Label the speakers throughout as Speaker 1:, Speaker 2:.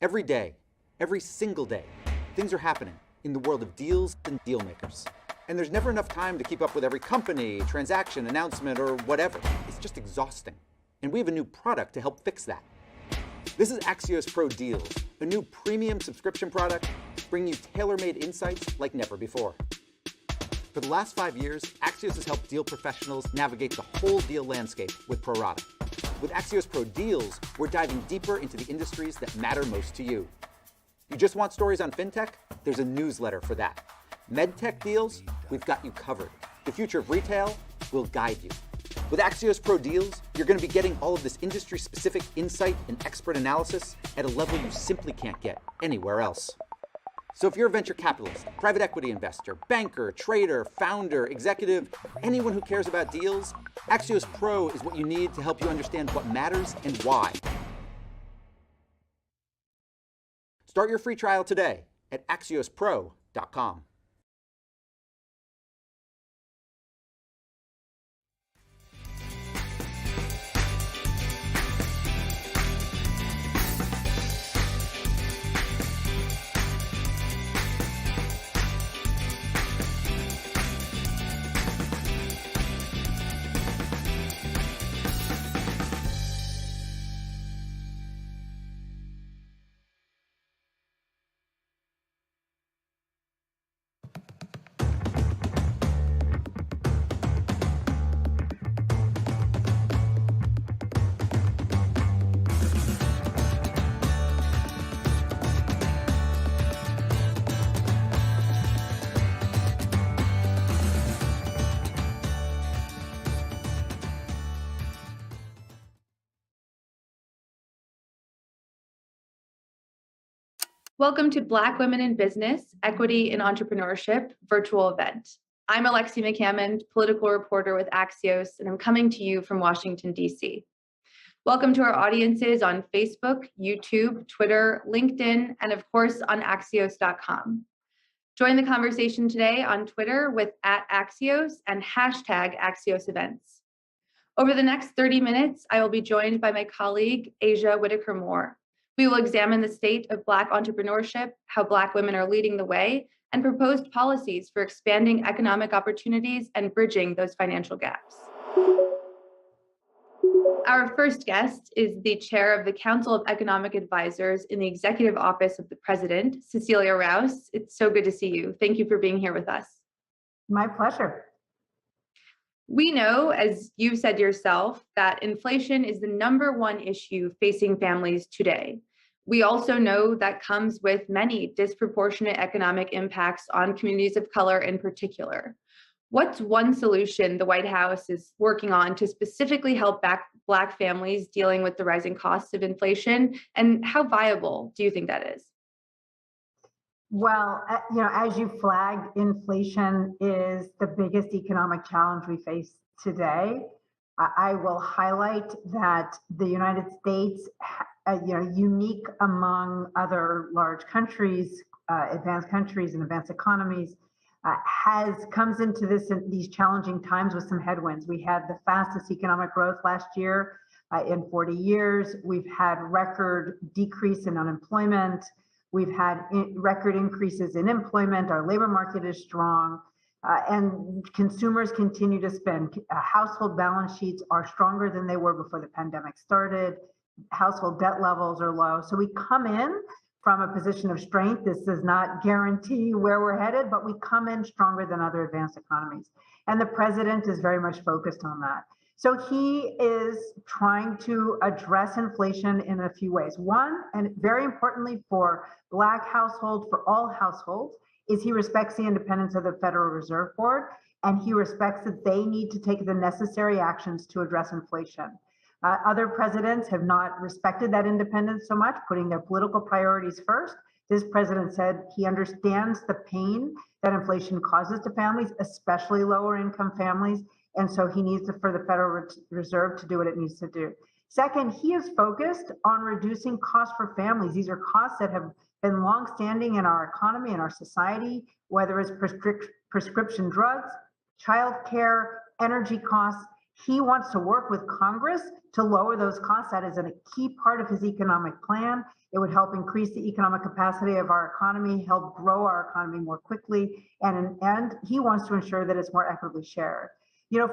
Speaker 1: Every day, every single day, things are happening in the world of deals and deal makers. And there's never enough time to keep up with every company, transaction, announcement, or whatever. It's just exhausting. And we have a new product to help fix that. This is Axios Pro Deals, a new premium subscription product bringing you tailor-made insights like never before. For the last 5 years, Axios has helped deal professionals navigate the whole deal landscape with Pro Rata. With Axios Pro Deals, we're diving deeper into the industries that matter most to you. You just want stories on fintech? There's a newsletter for that. MedTech deals? We've got you covered. The future of retail? We'll guide you. With Axios Pro Deals, you're going to be getting all of this industry-specific insight and expert analysis at a level you simply can't get anywhere else. So if you're a venture capitalist, private equity investor, banker, trader, founder, executive, anyone who cares about deals, Axios Pro is what you need to help you understand what matters and why. Start your free trial today at axiospro.com.
Speaker 2: Welcome to Black Women in Business, Equity and Entrepreneurship virtual event. I'm Felecia McCammond, political reporter with Axios, and I'm coming to you from Washington, D.C. Welcome to our audiences on Facebook, YouTube, Twitter, LinkedIn, and of course on Axios.com. Join the conversation today on Twitter with @Axios and #Axios events. Over the next 30 minutes, I will be joined by my colleague, Asia Whitaker-Moore. We will examine the state of Black entrepreneurship, how Black women are leading the way, and proposed policies for expanding economic opportunities and bridging those financial gaps. Our first guest is the chair of the Council of Economic Advisors in the Executive Office of the President, Cecilia Rouse. It's so good to see you. Thank you for being here with us.
Speaker 3: My pleasure.
Speaker 2: We know, as you said yourself, that inflation is the #1 issue facing families today. We also know that comes with many disproportionate economic impacts on communities of color in particular. What's one solution the White House is working on to specifically help Black families dealing with the rising costs of inflation, and how viable do you think that is?
Speaker 3: Well, as you flagged, inflation is the biggest economic challenge we face today. I will highlight that the United States, unique among other large countries, advanced countries and advanced economies, comes into these challenging times with some headwinds. We had the fastest economic growth last year in 40 years. We've had record decrease in unemployment. We've had record increases in employment. Our labor market is strong, and consumers continue to spend. Household balance sheets are stronger than they were before the pandemic started. Household debt levels are low. So we come in from a position of strength. This does not guarantee where we're headed, but we come in stronger than other advanced economies. And the president is very much focused on that. So he is trying to address inflation in a few ways. One, and very importantly for Black households, for all households, is he respects the independence of the Federal Reserve Board, and he respects that they need to take the necessary actions to address inflation. Other presidents have not respected that independence so much, putting their political priorities first. This president said he understands the pain that inflation causes to families, especially lower income families. And so he needs for the Federal Reserve to do what it needs to do. Second, he is focused on reducing costs for families. These are costs that have been longstanding in our economy and our society, whether it's prescription drugs, childcare, energy costs. He wants to work with Congress to lower those costs. That is a key part of his economic plan. It would help increase the economic capacity of our economy, help grow our economy more quickly, and he wants to ensure that it's more equitably shared.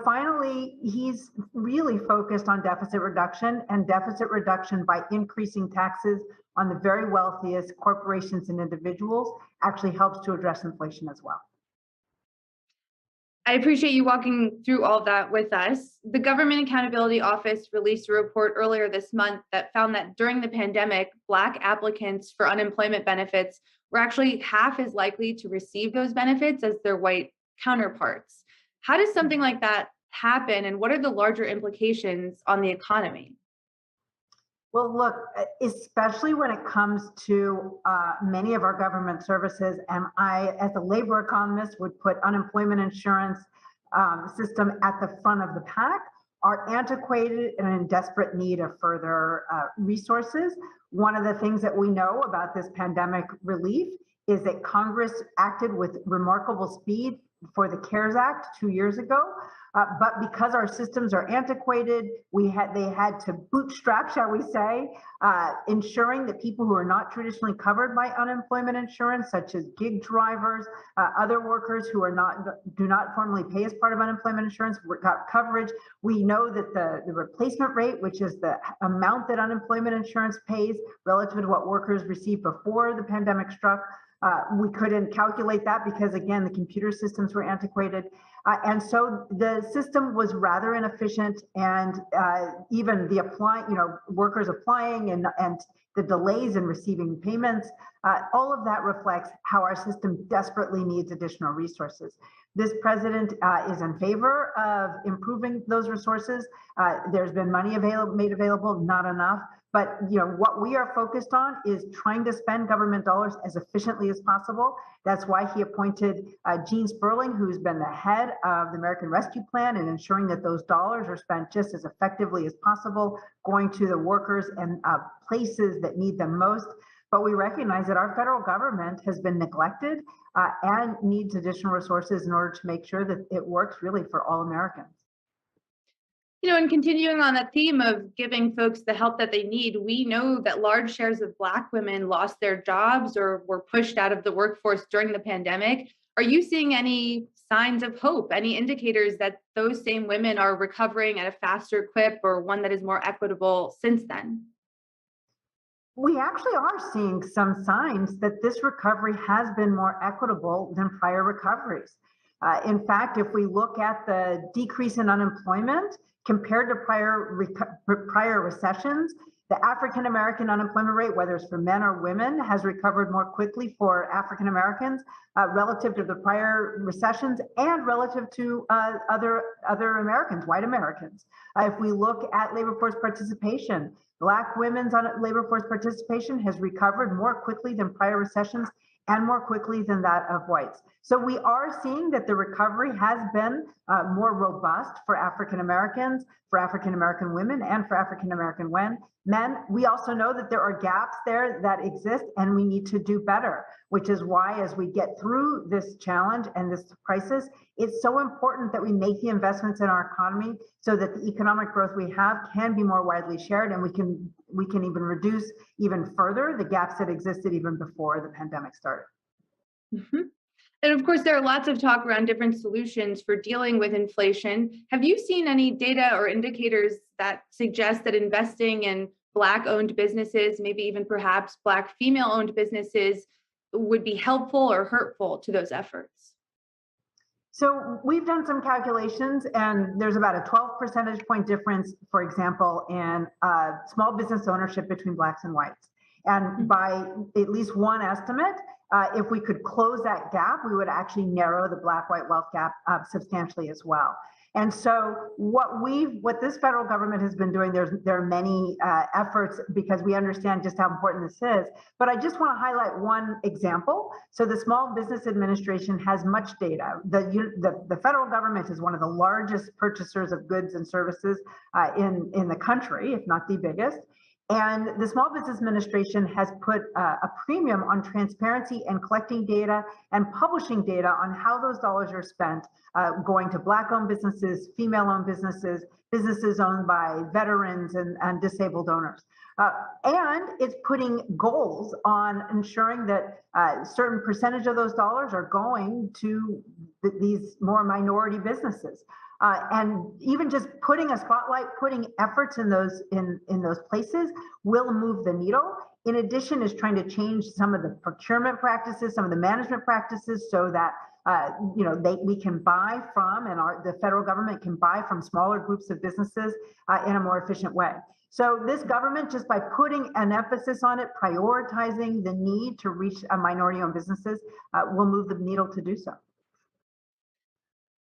Speaker 3: Finally, he's really focused on deficit reduction, and deficit reduction by increasing taxes on the very wealthiest corporations and individuals actually helps to address inflation as well.
Speaker 2: I appreciate you walking through all that with us. The Government Accountability Office released a report earlier this month that found that during the pandemic, Black applicants for unemployment benefits were actually half as likely to receive those benefits as their white counterparts. How does something like that happen, and what are the larger implications on the economy?
Speaker 3: Well, look, especially when it comes to many of our government services, and I, as a labor economist, would put unemployment insurance system at the front of the pack, are antiquated and in desperate need of further resources. One of the things that we know about this pandemic relief is that Congress acted with remarkable speed for the CARES Act 2 years ago. But because our systems are antiquated, they had to bootstrap, shall we say, ensuring that people who are not traditionally covered by unemployment insurance, such as gig drivers, other workers who do not formally pay as part of unemployment insurance, got coverage. We know that the replacement rate, which is the amount that unemployment insurance pays relative to what workers received before the pandemic struck, we couldn't calculate that because, again, the computer systems were antiquated. And so the system was rather inefficient, and even the workers applying and the delays in receiving payments, all of that reflects how our system desperately needs additional resources. This president is in favor of improving those resources. There's been money made available, not enough. But what we are focused on is trying to spend government dollars as efficiently as possible. That's why he appointed Gene Sperling, who's been the head of the American Rescue Plan, and ensuring that those dollars are spent just as effectively as possible, going to the workers and places that need them most. But we recognize that our federal government has been neglected and needs additional resources in order to make sure that it works really for all Americans.
Speaker 2: And continuing on that theme of giving folks the help that they need, we know that large shares of Black women lost their jobs or were pushed out of the workforce during the pandemic. Are you seeing any signs of hope, any indicators that those same women are recovering at a faster clip or one that is more equitable since then?
Speaker 3: We actually are seeing some signs that this recovery has been more equitable than prior recoveries. In fact, if we look at the decrease in unemployment compared to prior recessions, the African American unemployment rate, whether it's for men or women, has recovered more quickly for African Americans relative to the prior recessions and relative to other Americans, white Americans. If we look at labor force participation, Black women's labor force participation has recovered more quickly than prior recessions and more quickly than that of whites. So we are seeing that the recovery has been more robust for African Americans, for African American women, and for African American men. We also know that there are gaps there that exist, and we need to do better, which is why as we get through this challenge and this crisis, it's so important that we make the investments in our economy so that the economic growth we have can be more widely shared, and we can even reduce even further the gaps that existed even before the pandemic started.
Speaker 2: Mm-hmm. And of course, there are lots of talk around different solutions for dealing with inflation. Have you seen any data or indicators that suggest that investing in Black-owned businesses, maybe even perhaps Black female-owned businesses, would be helpful or hurtful to those efforts?
Speaker 3: So we've done some calculations, and there's about a 12 percentage point difference, for example, in small business ownership between Blacks and whites. And by at least one estimate, if we could close that gap, we would actually narrow the Black-white wealth gap substantially as well. And so what this federal government has been doing, there are many efforts because we understand just how important this is. But I just want to highlight one example. So the Small Business Administration has much data. The federal government is one of the largest purchasers of goods and services in the country, if not the biggest. And the Small Business Administration has put a premium on transparency and collecting data and publishing data on how those dollars are spent, going to Black-owned businesses, female-owned businesses, businesses owned by veterans and disabled owners. And it's putting goals on ensuring that a certain percentage of those dollars are going to these more minority businesses. And even just putting a spotlight, putting efforts in those places will move the needle. In addition, is trying to change some of the procurement practices, some of the management practices, so that we can buy from, and the federal government can buy from smaller groups of businesses in a more efficient way. So this government, just by putting an emphasis on it, prioritizing the need to reach minority-owned businesses, will move the needle to do so.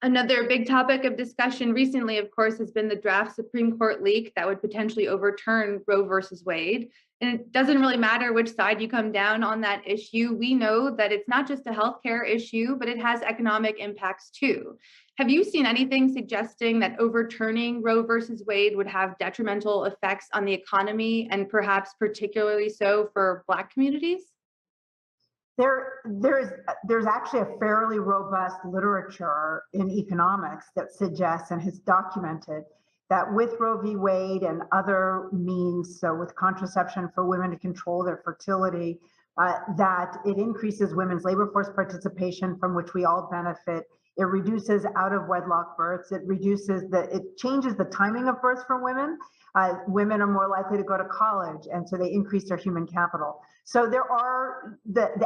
Speaker 2: Another big topic of discussion recently, of course, has been the draft Supreme Court leak that would potentially overturn Roe versus Wade. And it doesn't really matter which side you come down on that issue. We know that it's not just a healthcare issue, but it has economic impacts too. Have you seen anything suggesting that overturning Roe versus Wade would have detrimental effects on the economy, and perhaps particularly so for Black communities?
Speaker 3: There's actually a fairly robust literature in economics that suggests and has documented that with Roe v. Wade and other means, so with contraception for women to control their fertility, that it increases women's labor force participation, from which we all benefit. It reduces out of wedlock births. It changes the timing of births for women. Women are more likely to go to college, and so they increase their human capital. So the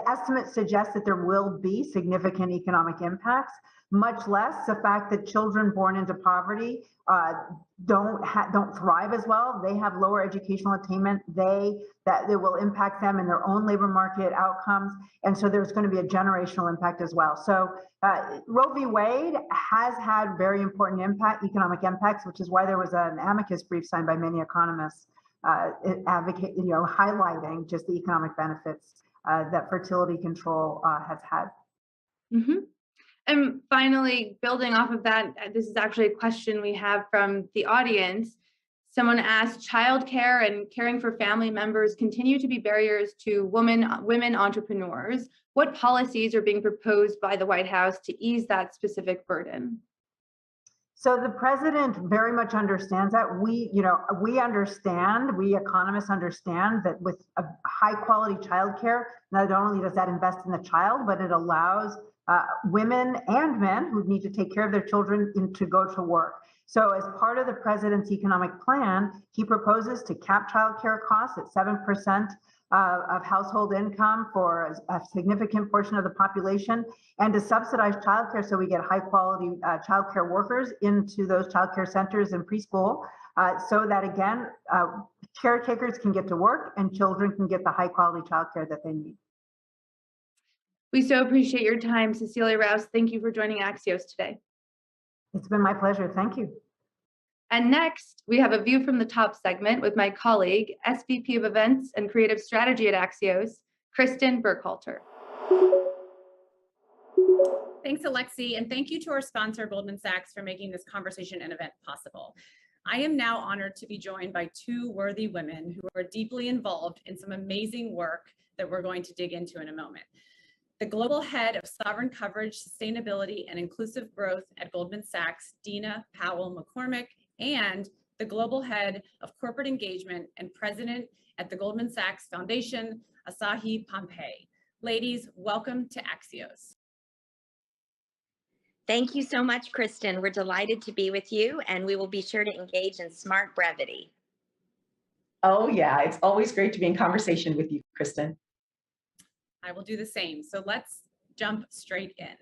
Speaker 3: estimates suggest that there will be significant economic impacts, much less the fact that children born into poverty don't thrive as well. They have lower educational attainment. That it will impact them in their own labor market outcomes, and so there's going to be a generational impact as well. So Roe v. Wade has had very important economic impacts, which is why there was an amicus brief signed by many economists highlighting just the economic benefits that fertility control has had.
Speaker 2: Mm-hmm. And finally, building off of that, this is actually a question we have from the audience. Someone asked, childcare and caring for family members continue to be barriers to women entrepreneurs. What policies are being proposed by the White House to ease that specific burden?
Speaker 3: So the president very much understands that. We economists understand that with a high quality childcare, not only does that invest in the child, but it allows women and men who need to take care of their children to go to work. So as part of the president's economic plan, he proposes to cap childcare costs at 7% of household income for a significant portion of the population, and to subsidize childcare so we get high quality childcare workers into those childcare centers and preschool, so that again, caretakers can get to work and children can get the high quality childcare that they need.
Speaker 2: We so appreciate your time, Cecilia Rouse. Thank you for joining Axios today.
Speaker 3: It's been my pleasure. Thank you.
Speaker 2: And next, we have a View from the Top segment with my colleague, SVP of Events and Creative Strategy at Axios, Kristen Burkhalter.
Speaker 4: Thanks, Alexi, and thank you to our sponsor, Goldman Sachs, for making this conversation and event possible. I am now honored to be joined by two worthy women who are deeply involved in some amazing work that we're going to dig into in a moment. The Global Head of Sovereign Coverage, Sustainability, and Inclusive Growth at Goldman Sachs, Dina Powell-McCormick, and the Global Head of Corporate Engagement and President at the Goldman Sachs Foundation, Asahi Pompey. Ladies, welcome to Axios.
Speaker 5: Thank you so much, Kristen. We're delighted to be with you, and we will be sure to engage in smart brevity.
Speaker 6: Oh yeah, it's always great to be in conversation with you, Kristen.
Speaker 4: I will do the same. So let's jump straight in.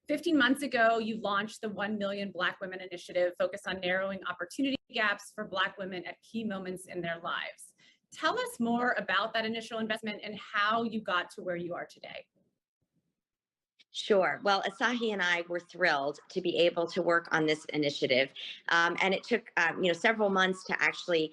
Speaker 4: 15 months ago, you launched the 1 Million Black Women Initiative focused on narrowing opportunity gaps for Black women at key moments in their lives. Tell us more about that initial investment and how you got to where you are today.
Speaker 5: Sure. Well, Asahi and I were thrilled to be able to work on this initiative. And it took several months to actually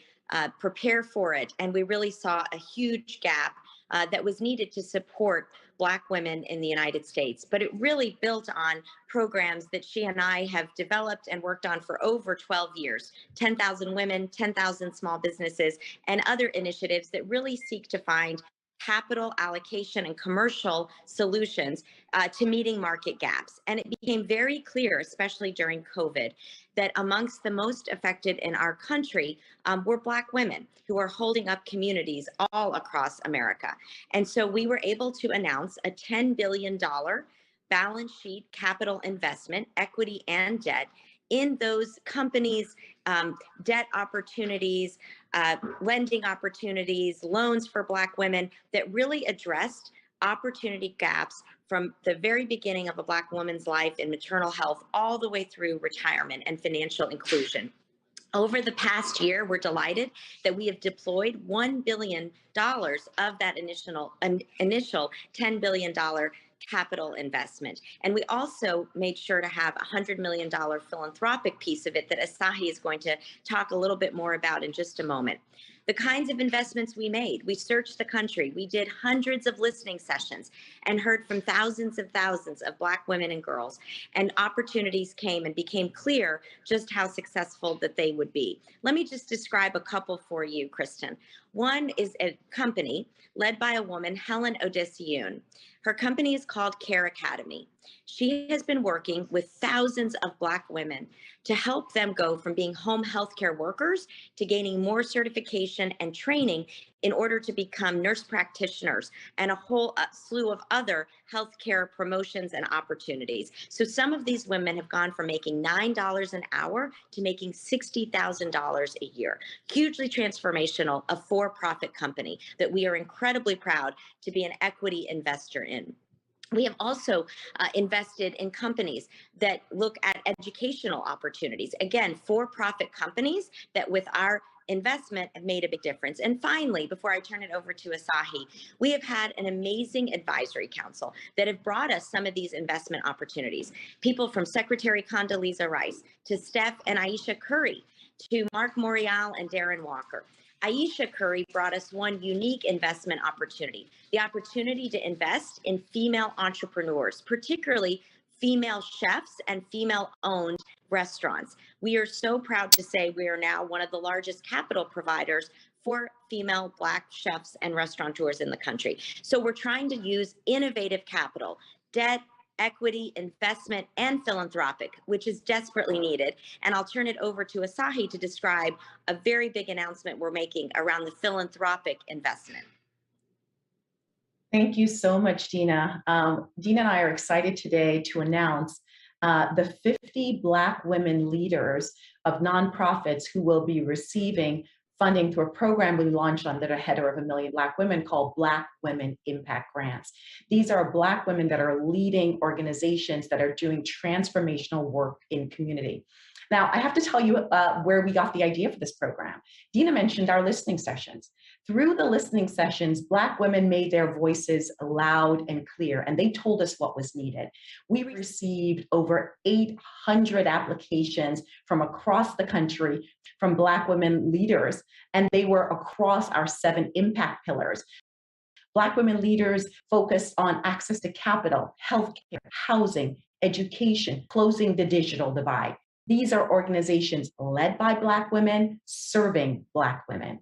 Speaker 5: prepare for it. And we really saw a huge gap that was needed to support Black women in the United States. But it really built on programs that she and I have developed and worked on for over 12 years. 10,000 women, 10,000 small businesses, and other initiatives that really seek to find capital allocation and commercial solutions to meeting market gaps. And it became very clear, especially during COVID, that amongst the most affected in our country were Black women who are holding up communities all across America. And so we were able to announce a $10 billion balance sheet capital investment, equity and debt, in those companies, debt opportunities, lending opportunities, loans for Black women that really addressed opportunity gaps from the very beginning of a Black woman's life in maternal health all the way through retirement and financial inclusion. Over the past year, we're delighted that we have deployed $1 billion of that initial $10 billion capital investment. And we also made sure to have a $100 million philanthropic piece of it that Asahi is going to talk a little bit more about in just a moment. The kinds of investments we made, we searched the country, we did hundreds of listening sessions and heard from thousands of Black women and girls, and opportunities came and became clear just how successful that they would be. Let me just describe a couple for you, Kristen. One is a company led by a woman, Helen Odysseyoun. Her company is called Care Academy. She has been working with thousands of Black women to help them go from being home healthcare workers to gaining more certification and training in order to become nurse practitioners and a whole slew of other healthcare promotions and opportunities. So some of these women have gone from making $9 an hour to making $60,000 a year. Hugely transformational, a for-profit company that we are incredibly proud to be an equity investor in. We have also invested in companies that look at educational opportunities. Again, for-profit companies that with our investment have made a big difference. And finally, before I turn it over to Asahi, we have had an amazing advisory council that have brought us some of these investment opportunities. People from Secretary Condoleezza Rice to Steph and Aisha Curry to Mark Morial and Darren Walker. Aisha Curry brought us one unique investment opportunity, the opportunity to invest in female entrepreneurs, particularly female chefs and female-owned restaurants. We are so proud to say we are now one of the largest capital providers for female Black chefs and restaurateurs in the country. So we're trying to use innovative capital, debt, equity, investment, and philanthropic, which is desperately needed. And I'll turn it over to Asahi to describe a very big announcement we're making around the philanthropic investment.
Speaker 6: Thank you so much, Dina. Dina and I are excited today to announce the 50 Black women leaders of nonprofits who will be receiving funding through a program we launched under the header of 1 Million Black Women called Black Women Impact Grants. These are Black women that are leading organizations that are doing transformational work in community. Now, I have to tell you where we got the idea for this program. Dina mentioned our listening sessions. Through the listening sessions, Black women made their voices loud and clear, and they told us what was needed. We received over 800 applications from across the country from Black women leaders, and they were across our 7 impact pillars. Black women leaders focused on access to capital, healthcare, housing, education, closing the digital divide. These are organizations led by Black women, serving Black women.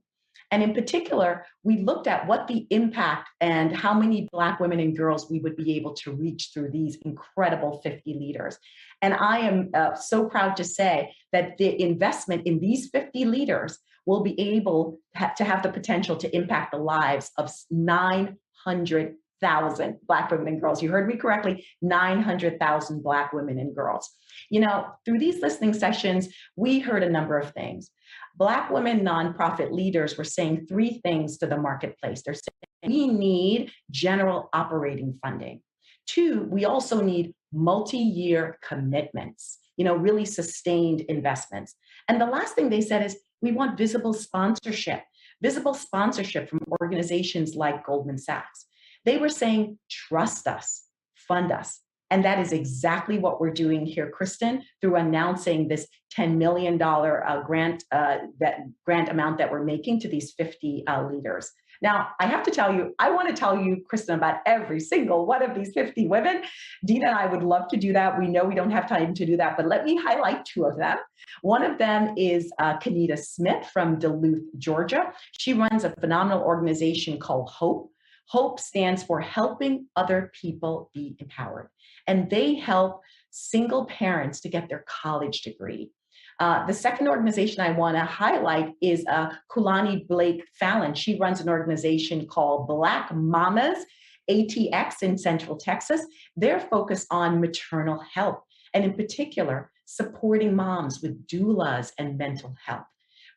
Speaker 6: And in particular, we looked at what the impact and how many Black women and girls we would be able to reach through these incredible 50 leaders. And I am so proud to say that the investment in these 50 leaders will be able to have the potential to impact the lives of 900,000 Black women and girls. You heard me correctly, 900,000 Black women and girls. You know, through these listening sessions, we heard a number of things. Black women nonprofit leaders were saying 3 things to the marketplace. They're saying, we need general operating funding. 2, we also need multi-year commitments, you know, really sustained investments. And the last thing they said is, we want visible sponsorship from organizations like Goldman Sachs. They were saying, trust us, fund us, And that is exactly what we're doing here, Kristen, through announcing this $10 million grant amount that we're making to these 50 leaders. Now, I have to tell you, I want to tell you, Kristen, about every single one of these 50 women. Dina and I would love to do that. We know we don't have time to do that, but let me highlight two of them. One of them is Kenita Smith from Duluth, Georgia. She runs a phenomenal organization called HOPE. HOPE stands for Helping Other People Be Empowered. And they help single parents to get their college degree. The second organization I want to highlight is Kulani Blake Fallon. She runs an organization called Black Mamas, ATX in Central Texas. They're focused on maternal health, and in particular, supporting moms with doulas and mental health,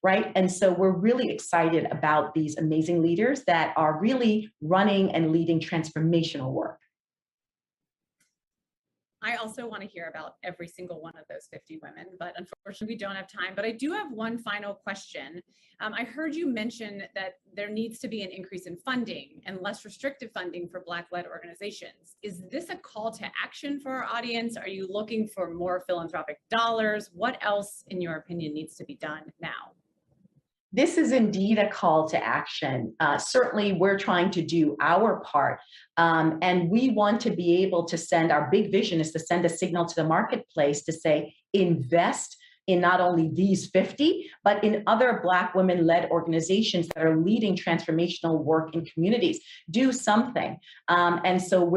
Speaker 6: right? And so we're really excited about these amazing leaders that are really running and leading transformational work.
Speaker 4: I also want to hear about every single one of those 50 women, but unfortunately we don't have time. But I do have one final question. I heard you mention that there needs to be an increase in funding and less restrictive funding for Black-led organizations. Is this a call to action for our audience? Are you looking for more philanthropic dollars? What else, in your opinion, needs to be done now?
Speaker 6: This is indeed a call to action. Certainly, we're trying to do our part, and we want to be able to send, our big vision is to send a signal to the marketplace to say, invest in not only these 50, but in other Black women-led organizations that are leading transformational work in communities. Do something. And so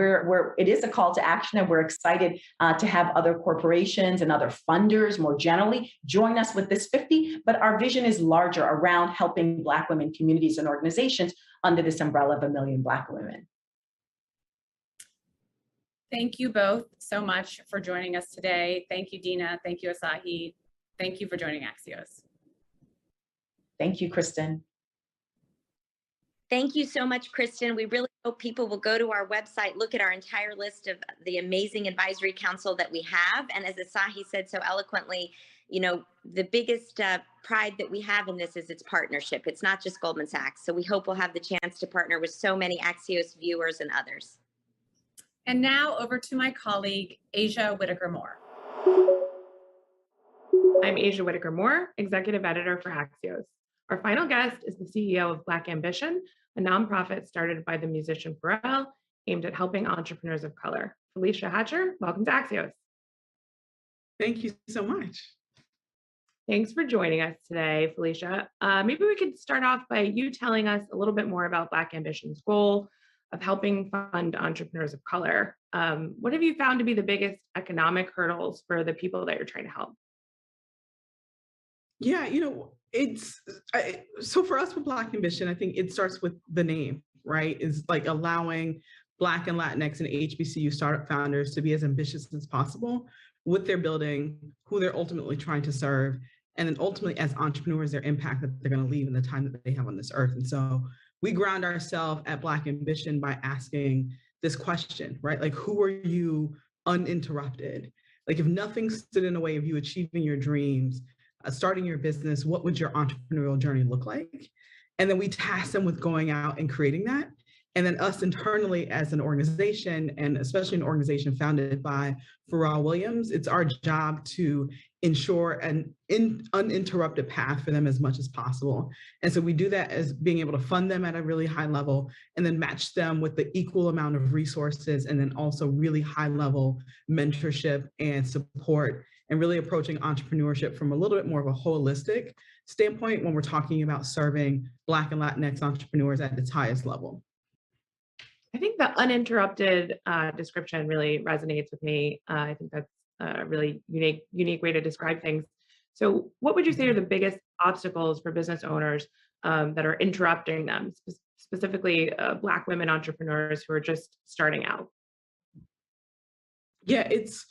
Speaker 6: it is a call to action, and we're excited to have other corporations and other funders more generally join us with this 50, but our vision is larger around helping Black women communities and organizations under this umbrella of 1 million Black women.
Speaker 4: Thank you both so much for joining us today. Thank you, Dina. Thank you, Asahi. Thank you for joining Axios.
Speaker 6: Thank you, Kristen.
Speaker 5: Thank you so much, Kristen. We really hope people will go to our website, look at our entire list of the amazing advisory council that we have. And as Asahi said so eloquently, you know, the biggest pride that we have in this is its partnership. It's not just Goldman Sachs. So we hope we'll have the chance to partner with so many Axios viewers and others.
Speaker 4: And now over to my colleague, Asia Whitaker-Moore.
Speaker 7: I'm Asia Whitaker-Moore, Executive Editor for Axios. Our final guest is the CEO of Black Ambition, a nonprofit started by the musician Pharrell, aimed at helping entrepreneurs of color. Felecia Hatcher, welcome to Axios.
Speaker 8: Thank you so much.
Speaker 7: Thanks for joining us today, Felecia. Maybe we could start off by you telling us a little bit more about Black Ambition's goal of helping fund entrepreneurs of color. What have you found to be the biggest economic hurdles for the people that you're trying to help?
Speaker 8: Yeah, you know, so for us with Black Ambition, I think it starts with the name, right? Is like allowing Black and Latinx and HBCU startup founders to be as ambitious as possible with their building, who they're ultimately trying to serve, and then ultimately as entrepreneurs, their impact that they're going to leave in the time that they have on this earth. And so we ground ourselves at Black Ambition by asking this question, right? Like, who are you uninterrupted? Like, if nothing stood in the way of you achieving your dreams, starting your business, what would your entrepreneurial journey look like? And then we task them with going out and creating that. And then us internally as an organization, and especially an organization founded by Pharrell Williams, it's our job to ensure an uninterrupted path for them as much as possible. And so we do that as being able to fund them at a really high level and then match them with the equal amount of resources, and then also really high level mentorship and support, and really approaching entrepreneurship from a little bit more of a holistic standpoint when we're talking about serving Black and Latinx entrepreneurs at its highest level.
Speaker 7: I think the uninterrupted description really resonates with me. I think that's a really unique way to describe things. So what would you say are the biggest obstacles for business owners that are interrupting them, specifically Black women entrepreneurs who are just starting out?
Speaker 8: Yeah, it's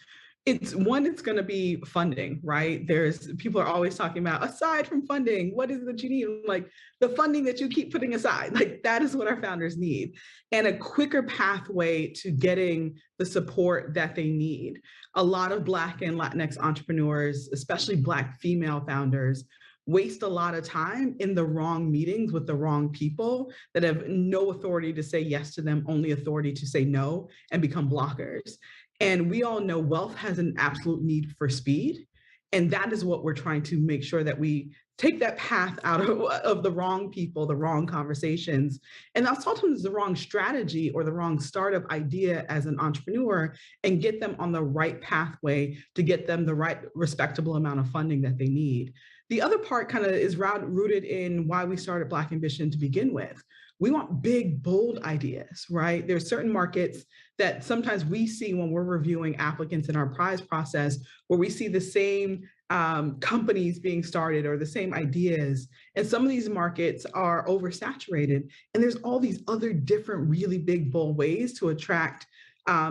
Speaker 8: going to be funding, right? People are always talking about, aside from funding, what is it that you need? Like, the funding that you keep putting aside, like, that is what our founders need. And a quicker pathway to getting the support that they need. A lot of Black and Latinx entrepreneurs, especially Black female founders, waste a lot of time in the wrong meetings with the wrong people that have no authority to say yes to them, only authority to say no, and become blockers. And we all know wealth has an absolute need for speed. And that is what we're trying to make sure that we take that path out of the wrong people, the wrong conversations. And that's sometimes the wrong strategy or the wrong startup idea as an entrepreneur, and get them on the right pathway to get them the right respectable amount of funding that they need. The other part kind of is rooted in why we started Black Ambition to begin with. We want big, bold ideas, right? There's certain markets that sometimes we see when we're reviewing applicants in our prize process, where we see the same companies being started or the same ideas. And some of these markets are oversaturated. And there's all these other different, really big, bold ways to attract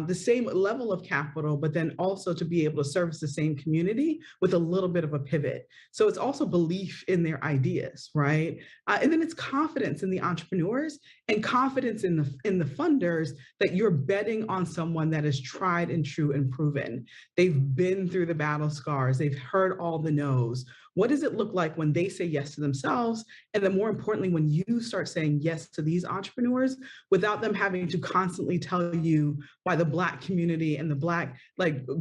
Speaker 8: the same level of capital, but then also to be able to service the same community with a little bit of a pivot. So it's also belief in their ideas, right? And then it's confidence in the entrepreneurs and confidence in the funders that you're betting on someone that is tried and true and proven. They've been through the battle scars. They've heard all the no's. What does it look like when they say yes to themselves? And then more importantly, when you start saying yes to these entrepreneurs without them having to constantly tell you why the Black community and the Black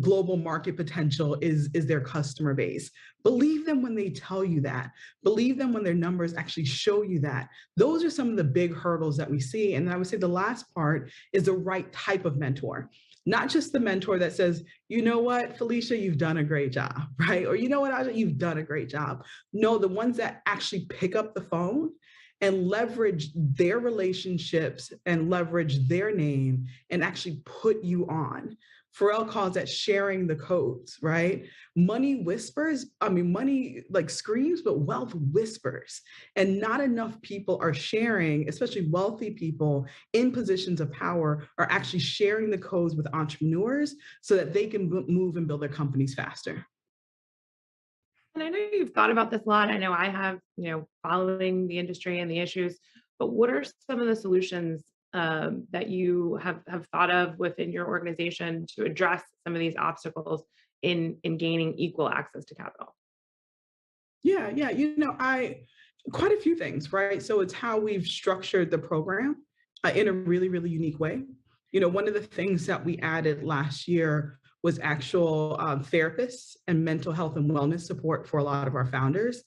Speaker 8: global market potential is their customer base. Believe them when they tell you that. Believe them when their numbers actually show you that. Those are some of the big hurdles that we see. And I would say the last part is the right type of mentor. Not just the mentor that says, you know what, Felecia, you've done a great job, right? Or you know what, you've done a great job. No, the ones that actually pick up the phone and leverage their relationships and leverage their name and actually put you on. Pharrell calls that sharing the codes, right? Money whispers, money screams, but wealth whispers. And not enough people are sharing, especially wealthy people in positions of power, are actually sharing the codes with entrepreneurs so that they can move and build their companies faster.
Speaker 7: And I know you've thought about this a lot. I know I have, following the industry and the issues, but what are some of the solutions that you have thought of within your organization to address some of these obstacles in gaining equal access to capital?
Speaker 8: Yeah, quite a few things, right? So it's how we've structured the program in a really, really unique way. One of the things that we added last year was actual therapists and mental health and wellness support for a lot of our founders.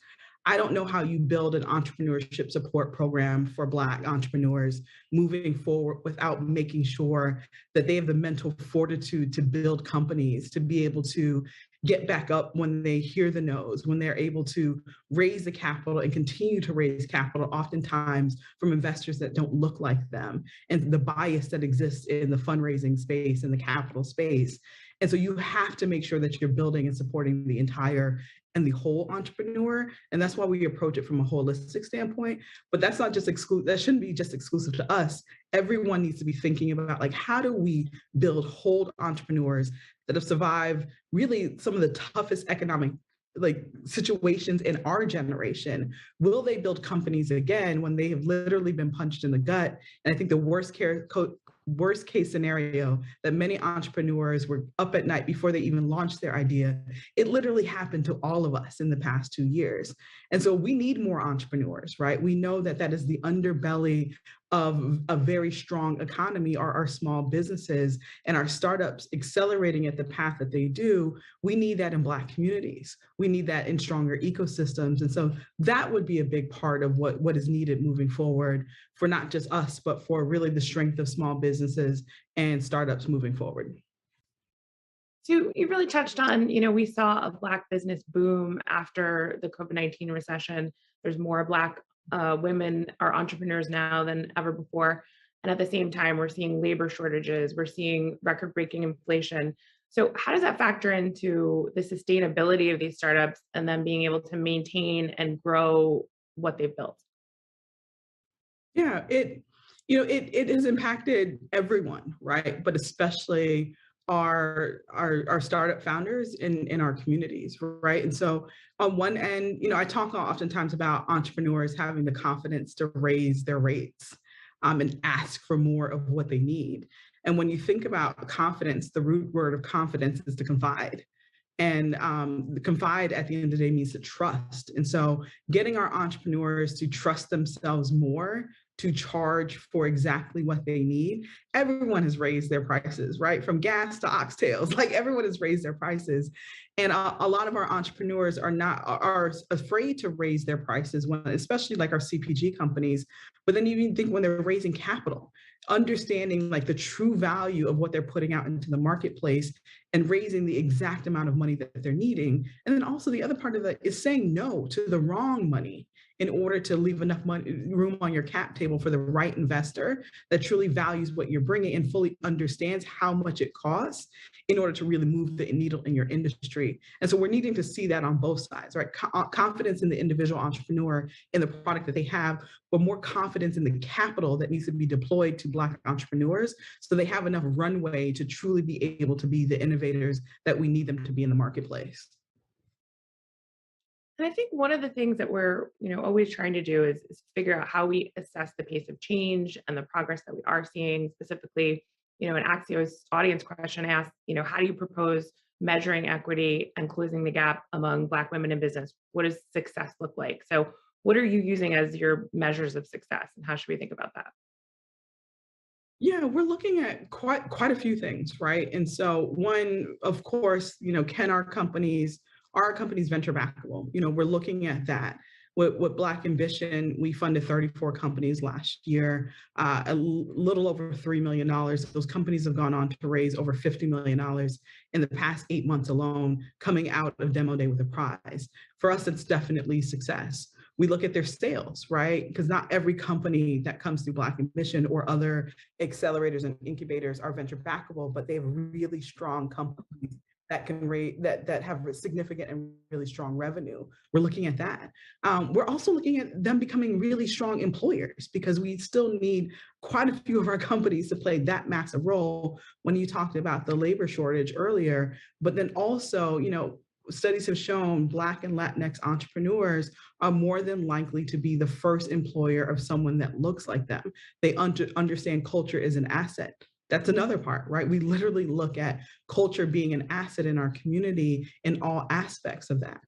Speaker 8: I don't know how you build an entrepreneurship support program for Black entrepreneurs moving forward without making sure that they have the mental fortitude to build companies, to be able to get back up when they hear the no's, when they're able to raise the capital and continue to raise capital, oftentimes from investors that don't look like them, and the bias that exists in the fundraising space and the capital space. And so you have to make sure that you're building and supporting the entire and the whole entrepreneur. And that's why we approach it from a holistic standpoint. But that's not just that shouldn't be just exclusive to us. Everyone needs to be thinking about how do we build whole entrepreneurs that have survived really some of the toughest economic situations in our generation. Will they build companies again when they have literally been punched in the gut? And I think the worst case scenario that many entrepreneurs were up at night before they even launched their idea, it literally happened to all of us in the past 2 years. And so we need more entrepreneurs, right? We know that is the underbelly of a very strong economy are our small businesses and our startups accelerating at the path that they do. We need that in Black communities. We need that in stronger ecosystems. And so that would be a big part of what is needed moving forward for not just us, but for really the strength of small businesses and startups moving forward.
Speaker 7: So you really touched on, we saw a Black business boom after the COVID-19 recession. There's more Black women are entrepreneurs now than ever before. And at the same time, we're seeing labor shortages, we're seeing record-breaking inflation. So how does that factor into the sustainability of these startups and then being able to maintain and grow what they've built?
Speaker 8: Yeah, it has impacted everyone, right? But especially our startup founders in our communities, right? And so on one end, I talk oftentimes about entrepreneurs having the confidence to raise their rates and ask for more of what they need. And when you think about confidence, the root word of confidence is to confide. And confide at the end of the day means to trust. And so getting our entrepreneurs to trust themselves more, to charge for exactly what they need, everyone has raised their prices, right? From gas to oxtails, like everyone has raised their prices. And a lot of our entrepreneurs are afraid to raise their prices when, especially like our CPG companies, but then you even think when they're raising capital, understanding like the true value of what they're putting out into the marketplace and raising the exact amount of money that they're needing. And then also the other part of that is saying no to the wrong money in order to leave enough room on your cap table for the right investor that truly values what you're bringing and fully understands how much it costs in order to really move the needle in your industry. And so we're needing to see that on both sides, right? Confidence in the individual entrepreneur in the product that they have, but more confidence in the capital that needs to be deployed to Black entrepreneurs so they have enough runway to truly be able to be the innovators that we need them to be in the marketplace.
Speaker 7: And I think one of the things that we're, always trying to do is figure out how we assess the pace of change and the progress that we are seeing. Specifically, an Axios audience question asked, how do you propose measuring equity and closing the gap among Black women in business? What does success look like? So what are you using as your measures of success, and how should we think about that?
Speaker 8: Yeah, we're looking at quite a few things, right? And so one, of course, can our companies venture backable? We're looking at that. With Black Ambition, we funded 34 companies last year, a little over $3 million. Those companies have gone on to raise over $50 million in the past 8 months alone, coming out of Demo Day with a prize. For us, it's definitely success. We look at their sales, right? Because not every company that comes through Black Ambition or other accelerators and incubators are venture backable, but they have really strong companies that can that have significant and really strong revenue. We're looking at that. We're also looking at them becoming really strong employers, because we still need quite a few of our companies to play that massive role when you talked about the labor shortage earlier. But then also, studies have shown Black and Latinx entrepreneurs are more than likely to be the first employer of someone that looks like them. They understand culture is an asset. That's another part, right? We literally look at culture being an asset in our community in all aspects of that.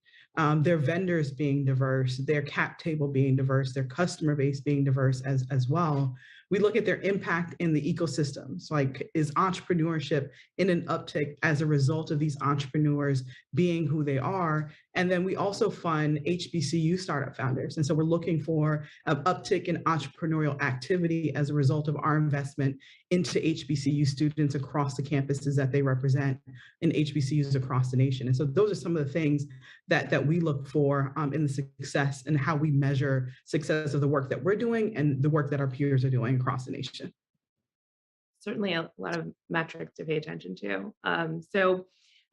Speaker 8: Their vendors being diverse, their cap table being diverse, their customer base being diverse as well. We look at their impact in the ecosystems, like is entrepreneurship in an uptick as a result of these entrepreneurs being who they are? And then we also fund HBCU startup founders. And so we're looking for an uptick in entrepreneurial activity as a result of our investment into HBCU students across the campuses that they represent in HBCUs across the nation. And so those are some of the things that we look for in the success and how we measure success of the work that we're doing and the work that our peers are doing across the nation.
Speaker 7: Certainly a lot of metrics to pay attention to. So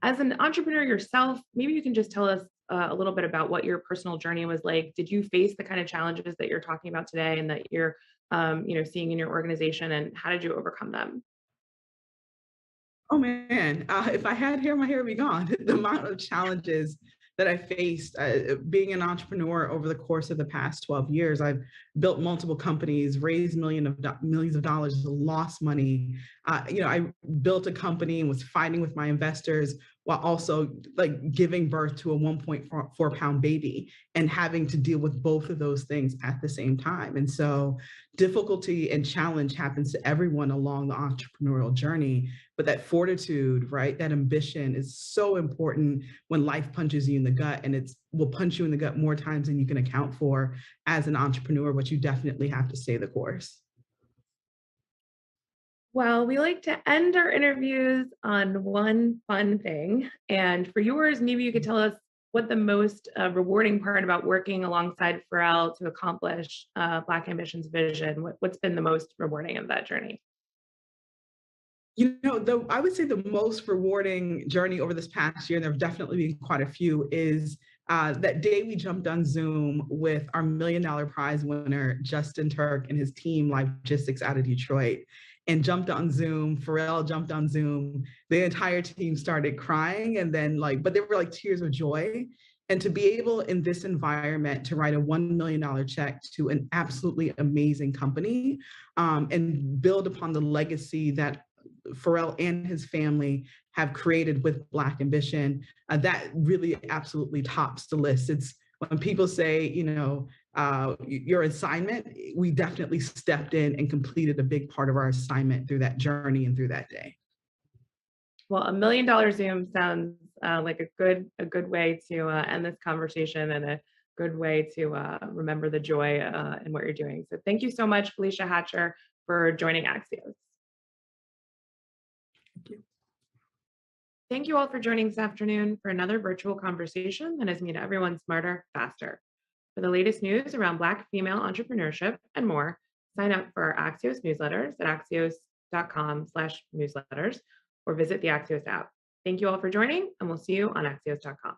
Speaker 7: as an entrepreneur yourself, maybe you can just tell us a little bit about what your personal journey was like. Did you face the kind of challenges that you're talking about today and that you're seeing in your organization, and how did you overcome them?
Speaker 8: Oh man, if I had hair, my hair would be gone. The amount of challenges that I faced being an entrepreneur over the course of the past 12 years. I've built multiple companies, raised millions of dollars, lost money. I built a company and was fighting with my investors while also like giving birth to a 1.4 pound baby and having to deal with both of those things at the same time. And so difficulty and challenge happens to everyone along the entrepreneurial journey, but that fortitude, right, that ambition is so important when life punches you in the gut, and it will punch you in the gut more times than you can account for as an entrepreneur, but you definitely have to stay the course.
Speaker 7: Well, we like to end our interviews on one fun thing. And for yours, maybe you could tell us what the most rewarding part about working alongside Pharrell to accomplish Black Ambition's vision. What's been the most rewarding of that journey?
Speaker 8: I would say the most rewarding journey over this past year, and there have definitely been quite a few, is that day we jumped on Zoom with our $1 million prize winner, Justin Turk, and his team, Logistics out of Detroit, and jumped on Zoom. Pharrell jumped on Zoom. The entire team started crying, and then but they were tears of joy. And to be able in this environment to write a $1 million check to an absolutely amazing company and build upon the legacy that Pharrell and his family have created with Black Ambition, that really absolutely tops the list. It's when people say, your assignment, we definitely stepped in and completed a big part of our assignment through that journey and through that day.
Speaker 7: Well, $1 million Zoom sounds like a good way to end this conversation, and a good way to remember the joy in what you're doing. So thank you so much, Felecia Hatcher, for joining Axios.
Speaker 8: Thank you.
Speaker 7: Thank you all for joining this afternoon for another virtual conversation that has made everyone smarter, faster. For the latest news around Black female entrepreneurship and more, sign up for our Axios newsletters at axios.com/newsletters or visit the Axios app. Thank you all for joining, and we'll see you on axios.com.